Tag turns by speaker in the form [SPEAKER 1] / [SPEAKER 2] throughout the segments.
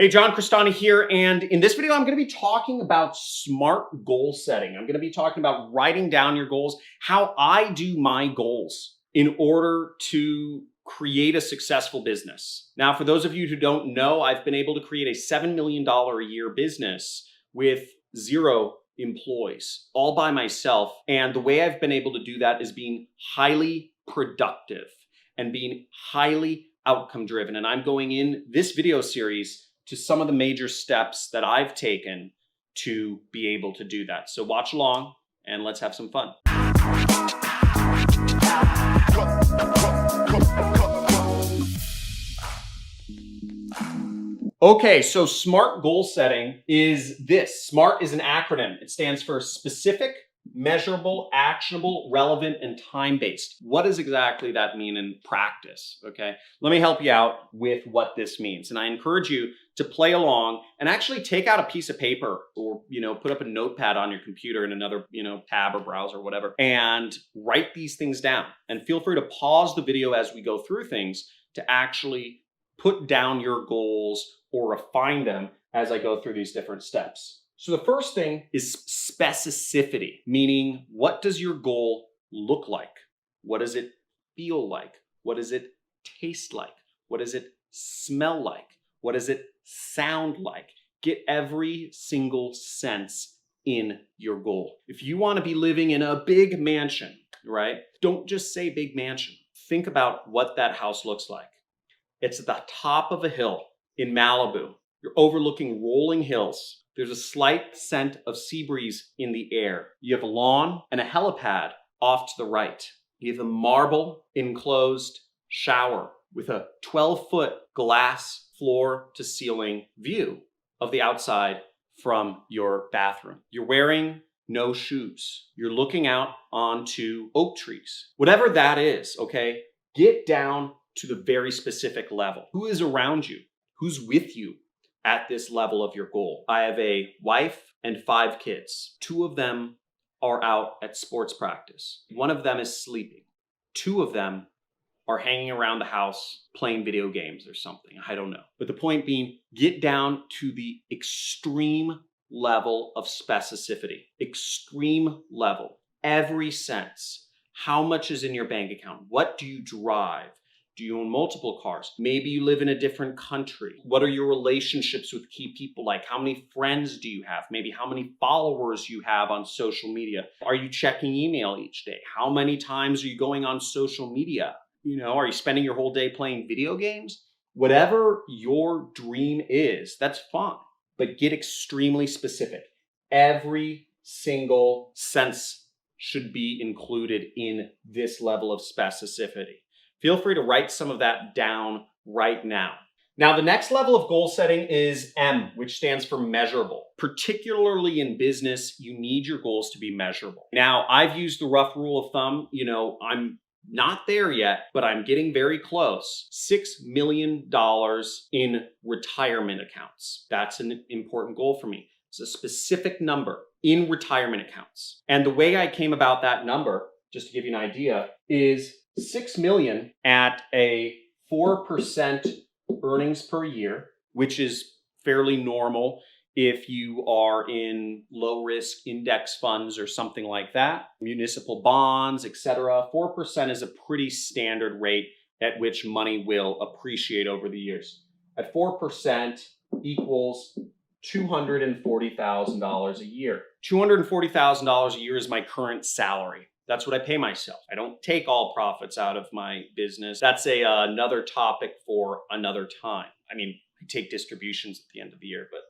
[SPEAKER 1] Hey, John Cristani here, and in this video, I'm going to be talking about SMART goal setting. I'm going to be talking about writing down your goals, how I do my goals in order to create a successful business. Now, for those of you who don't know, I've been able to create a $7 million a year business with 0 employees, all by myself. And the way I've been able to do that is being highly productive and being highly outcome driven. And I'm going in this video series to some of the major steps that I've taken to be able to do that. So watch along and let's have some fun. Okay, so SMART goal setting is this. SMART is an acronym. It stands for specific, measurable, actionable, relevant, and time-based. What does exactly that mean in practice? Okay, let me help you out with what this means. And I encourage you to play along and actually take out a piece of paper or, put up a notepad on your computer in another, tab or browser or whatever, and write these things down. And feel free to pause the video as we go through things to actually put down your goals or refine them as I go through these different steps. So the first thing is specificity, meaning what does your goal look like? What does it feel like? What does it taste like? What does it smell like? What does it sound like? Get every single sense in your goal. If you want to be living in a big mansion, right? Don't just say big mansion. Think about what that house looks like. It's at the top of a hill in Malibu. You're overlooking rolling hills. There's a slight scent of sea breeze in the air. You have a lawn and a helipad off to the right. You have a marble enclosed shower with a 12-foot glass floor to ceiling view of the outside from your bathroom. You're wearing no shoes. You're looking out onto oak trees. Whatever that is, okay, get down to the very specific level. Who is around you? Who's with you at this level of your goal? I have a wife and 5 kids. 2 of them are out at sports practice. 1 of them is sleeping. 2 of them are hanging around the house playing video games or something. I don't know. But the point being, get down to the extreme level of specificity. Extreme level. Every sense. How much is in your bank account? What do you drive? Do you own multiple cars? Maybe you live in a different country. What are your relationships with key people like? How many friends do you have? Maybe how many followers you have on social media? Are you checking email each day? How many times are you going on social media? Are you spending your whole day playing video games? Whatever your dream is, that's fine, but get extremely specific. Every single sense should be included in this level of specificity. Feel free to write some of that down right now. Now, the next level of goal setting is M, which stands for measurable. Particularly in business, you need your goals to be measurable. Now, I've used the rough rule of thumb. I'm not there yet, but I'm getting very close. $6 million in retirement accounts. That's an important goal for me. It's a specific number in retirement accounts. And the way I came about that number, just to give you an idea, is 6 million at a 4% earnings per year, which is fairly normal if you are in low risk index funds or something like that, municipal bonds, etc. 4% is a pretty standard rate at which money will appreciate over the years. At 4% equals $240,000 a year. $240,000 a year is my current salary. That's what I pay myself. I don't take all profits out of my business. That's another topic for another time. I take distributions at the end of the year, but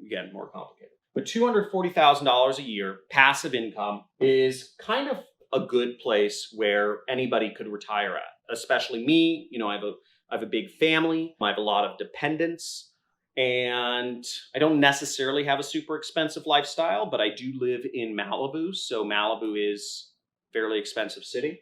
[SPEAKER 1] again, more complicated. But $240,000 a year, passive income, is kind of a good place where anybody could retire at, especially me. I have a big family. I have a lot of dependents. And I don't necessarily have a super expensive lifestyle, but I do live in Malibu. So Malibu is fairly expensive city.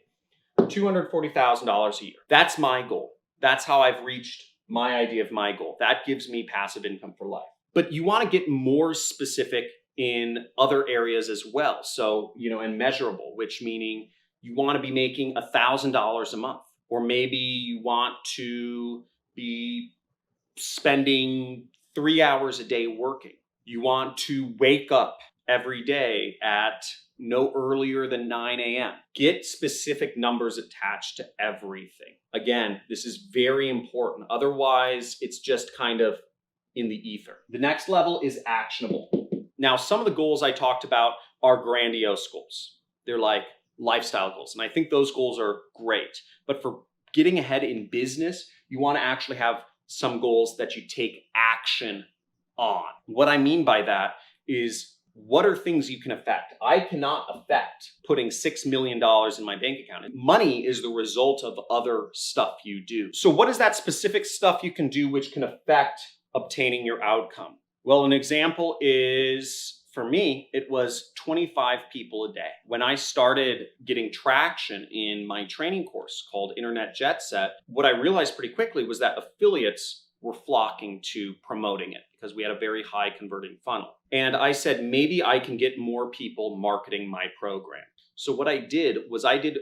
[SPEAKER 1] $240,000 a year. That's my goal. That's how I've reached my idea of my goal. That gives me passive income for life. But you want to get more specific in other areas as well. So, and measurable, which meaning you want to be making $1,000 a month, or maybe you want to be spending 3 hours a day working. You want to wake up every day at no earlier than 9 a.m. Get specific numbers attached to everything. Again, this is very important. Otherwise, it's just kind of in the ether. The next level is actionable. Now, some of the goals I talked about are grandiose goals. They're like lifestyle goals. And I think those goals are great. But for getting ahead in business, you want to actually have some goals that you take action on. What I mean by that is, what are things you can affect? I cannot affect putting $6 million in my bank account. Money is the result of other stuff you do. So what is that specific stuff you can do which can affect obtaining your outcome? Well, an example is, for me, it was 25 people a day. When I started getting traction in my training course called Internet Jet Set, what I realized pretty quickly was that affiliates were flocking to promoting it because we had a very high converting funnel. And I said, maybe I can get more people marketing my program. So what I did was I did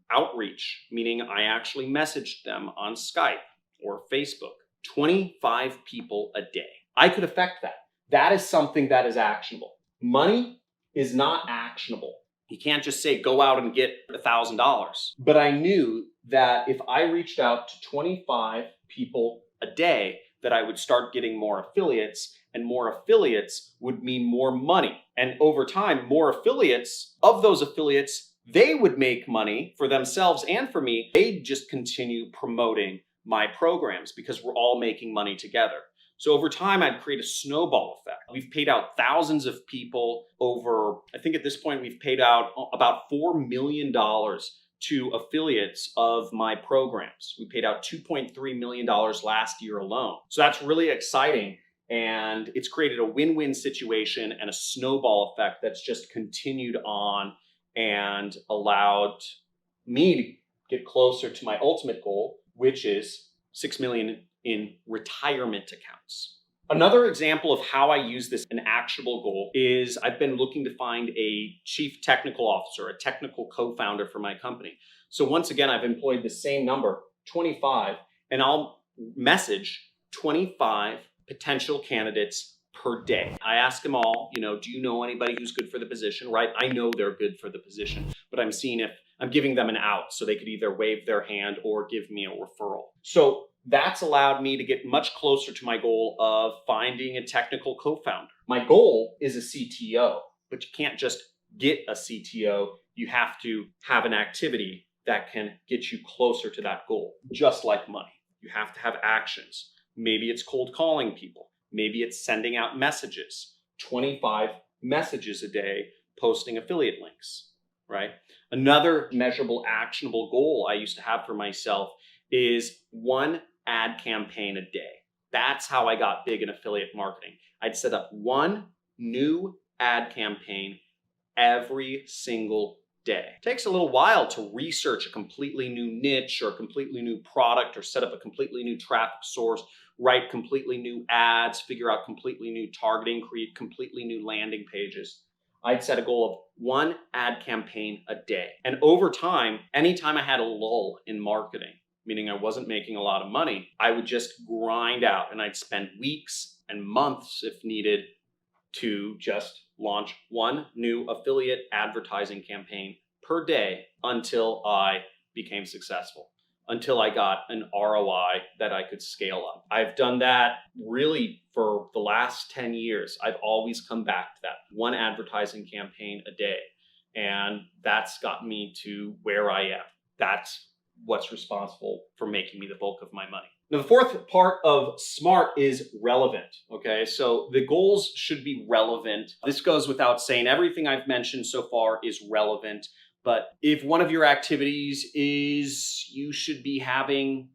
[SPEAKER 1] outreach, meaning I actually messaged them on Skype or Facebook, 25 people a day. I could affect that. That is something that is actionable. Money is not actionable. You can't just say, go out and get $1,000. But I knew that if I reached out to 25 people a day, that I would start getting more affiliates, and more affiliates would mean more money. And over time, more affiliates, of those affiliates, they would make money for themselves and for me. They'd just continue promoting my programs because we're all making money together. So over time, I'd create a snowball effect. We've paid out thousands of people over, I think at this point, we've paid out about $4 million to affiliates of my programs. We paid out $2.3 million last year alone. So that's really exciting. And it's created a win-win situation and a snowball effect that's just continued on and allowed me to get closer to my ultimate goal, which is 6 million in retirement accounts. Another example of how I use this, an actionable goal, is I've been looking to find a chief technical officer, a technical co-founder for my company. So once again, I've employed the same number, 25, and I'll message 25 potential candidates per day. I ask them all, do you know anybody who's good for the position, right? I know they're good for the position, but I'm seeing if I'm giving them an out so they could either wave their hand or give me a referral. So that's allowed me to get much closer to my goal of finding a technical co-founder. My goal is a CTO, but you can't just get a CTO. You have to have an activity that can get you closer to that goal, just like money. You have to have actions. Maybe it's cold calling people. Maybe it's sending out messages, 25 messages a day, posting affiliate links, right? Another measurable, actionable goal I used to have for myself is 1 ad campaign a day. That's how I got big in affiliate marketing. I'd set up 1 new ad campaign every single day. It takes a little while to research a completely new niche or a completely new product or set up a completely new traffic source, write completely new ads, figure out completely new targeting, create completely new landing pages. I'd set a goal of 1 ad campaign a day. And over time, anytime I had a lull in marketing, meaning I wasn't making a lot of money, I would just grind out and I'd spend weeks and months if needed to just launch 1 new affiliate advertising campaign per day until I became successful, until I got an ROI that I could scale up. I've done that really for the last 10 years. I've always come back to that 1 advertising campaign a day. And that's got me to where I am. That's what's responsible for making me the bulk of my money. Now, the fourth part of SMART is relevant, okay? So the goals should be relevant. This goes without saying. Everything I've mentioned so far is relevant. But if one of your activities is you should be having,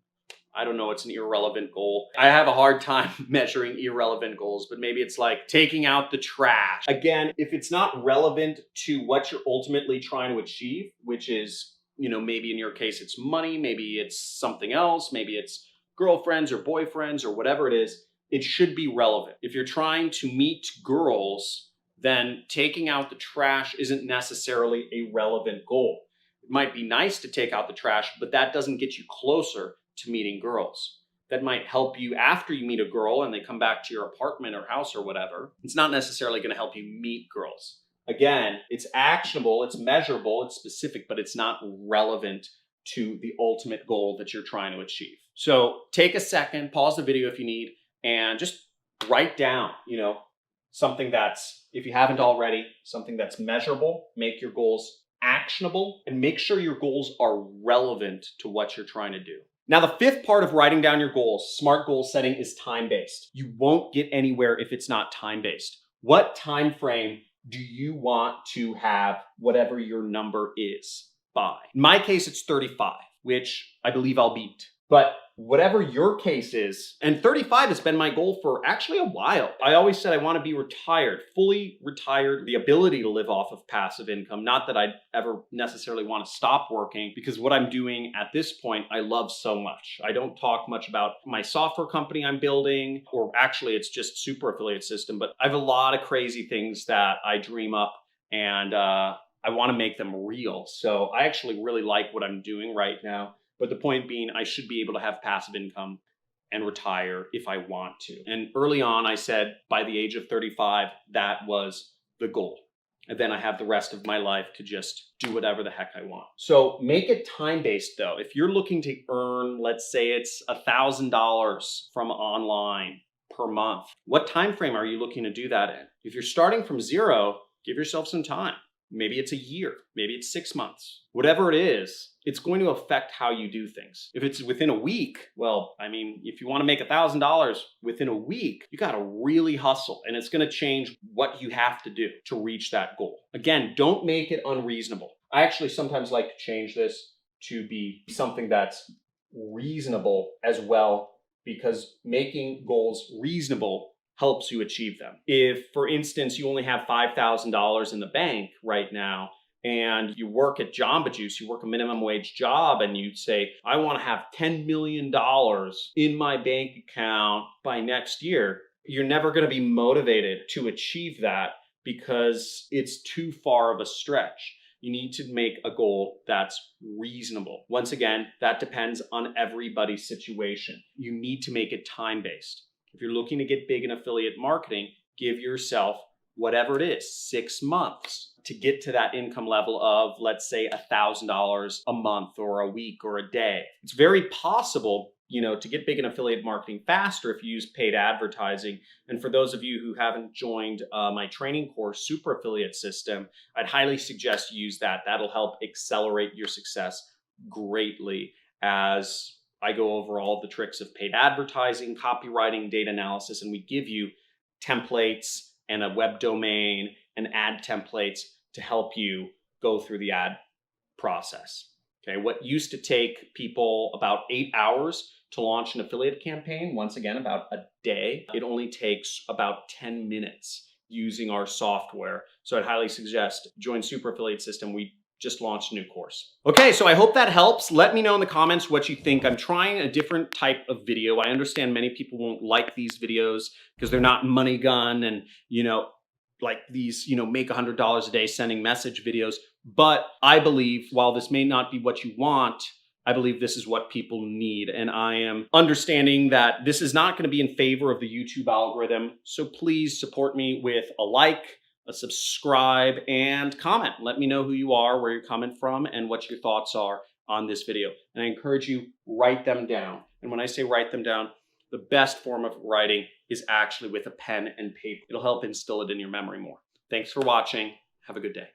[SPEAKER 1] I don't know, it's an irrelevant goal. I have a hard time measuring irrelevant goals, but maybe it's like taking out the trash. Again, if it's not relevant to what you're ultimately trying to achieve, which is, maybe in your case, it's money, maybe it's something else, maybe it's girlfriends or boyfriends or whatever it is, it should be relevant. If you're trying to meet girls, then taking out the trash isn't necessarily a relevant goal. It might be nice to take out the trash, but that doesn't get you closer to meeting girls. that might help you after you meet a girl and they come back to your apartment or house or whatever. It's not necessarily going to help you meet girls. Again, it's actionable, it's measurable, it's specific, but it's not relevant to the ultimate goal that you're trying to achieve. So take a second, pause the video if you need, and just write down, something that's, if you haven't already, something that's measurable. Make your goals actionable and make sure your goals are relevant to what you're trying to do. Now, the fifth part of writing down your goals, SMART goal setting, is time-based. You won't get anywhere if it's not time-based. What time frame do you want to have whatever your number is by? In my case, it's 35, which I believe I'll beat. But whatever your case is, and 35 has been my goal for actually a while. I always said I want to be retired, fully retired, the ability to live off of passive income. Not that I'd ever necessarily want to stop working, because what I'm doing at this point, I love so much. I don't talk much about my software company I'm building, or actually it's just super affiliate system, but I have a lot of crazy things that I dream up, and I want to make them real. So I actually really like what I'm doing right now. But the point being, I should be able to have passive income and retire if I want to. And early on, I said by the age of 35, that was the goal. And then I have the rest of my life to just do whatever the heck I want. So make it time-based though. If you're looking to earn, let's say it's $1,000 from online per month, what time frame are you looking to do that in? If you're starting from zero, give yourself some time. Maybe it's a year, maybe it's 6 months. Whatever it is, it's going to affect how you do things. If it's within a week, well, I mean, if you want to make $1,000 within a week, you got to really hustle, and it's going to change what you have to do to reach that goal. Again, don't make it unreasonable. I actually sometimes like to change this to be something that's reasonable as well, because making goals reasonable helps you achieve them. If, for instance, you only have $5,000 in the bank right now, and you work at Jamba Juice, you work a minimum wage job, and you say, I want to have $10 million in my bank account by next year, you're never going to be motivated to achieve that because it's too far of a stretch. You need to make a goal that's reasonable. Once again, that depends on everybody's situation. You need to make it time-based. If you're looking to get big in affiliate marketing, give yourself whatever it is, 6 months to get to that income level of, let's say, $1,000 a month or a week or a day. It's very possible, to get big in affiliate marketing faster if you use paid advertising. And for those of you who haven't joined my training course, Super Affiliate System, I'd highly suggest you use that. That'll help accelerate your success greatly as I go over all the tricks of paid advertising, copywriting, data analysis, and we give you templates and a web domain and ad templates to help you go through the ad process. Okay, what used to take people about 8 hours to launch an affiliate campaign, once again, about a day, it only takes about 10 minutes using our software. So I'd highly suggest join Super Affiliate System. We just launched a new course. Okay, so I hope that helps. Let me know in the comments what you think. I'm trying a different type of video. I understand many people won't like these videos because they're not money gun and, like these, make $100 a day sending message videos. But I believe while this may not be what you want, I believe this is what people need. And I am understanding that this is not going to be in favor of the YouTube algorithm. So please support me with a like, a subscribe, and comment. Let me know who you are, where you're coming from, and what your thoughts are on this video. And I encourage you, write them down. And when I say write them down, the best form of writing is actually with a pen and paper. It'll help instill it in your memory more. Thanks for watching. Have a good day.